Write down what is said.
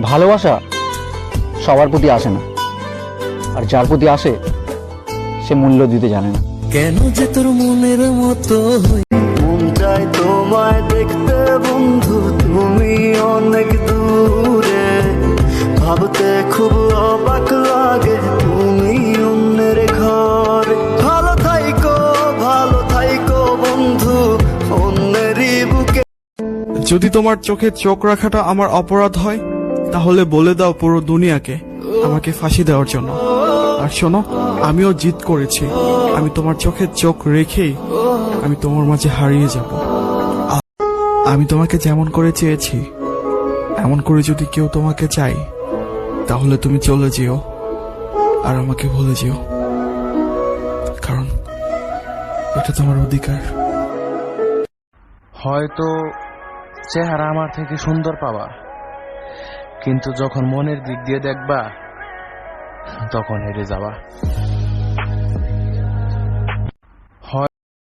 ভালোবাসা সবার প্রতি আসে না, আর যার প্রতি আসে সে মূল্য দিতে জানে না। কেন যে তোর মনের মতো মন চাই তোমায় দেখতে বন্ধু, তুমি অনেক দূরে, ভাবতে খুব অবাক লাগে তুমি অন্যের ঘরে। ভালো থাইকো বন্ধু অন্যেরই বুকে। যদি তোমার চোখে চোখ রাখাটা আমার অপরাধ হয়, তাহলে বলে দাও পুরো দুনিয়াকে আমাকে ফাঁসি দেওয়ার জন্য। আর শোনো, আমিও জিদ করেছি, আমি তোমার চোখে চোখ রেখেই আমি তোমার মাঝে হারিয়ে যাব। আমি তোমাকে যেমন করে চেয়েছি এমন করে যদি কেউ তোমাকে চাই, তাহলে তুমি চলে যেও আর আমাকে ভুলে যেও, কারণ এটা তোমার অধিকার। হয়তো চেহারা আমার থেকে সুন্দর পাবা, কিন্তু যখন মনের দিক দিয়ে দেখবা তখন হেরে যাবা।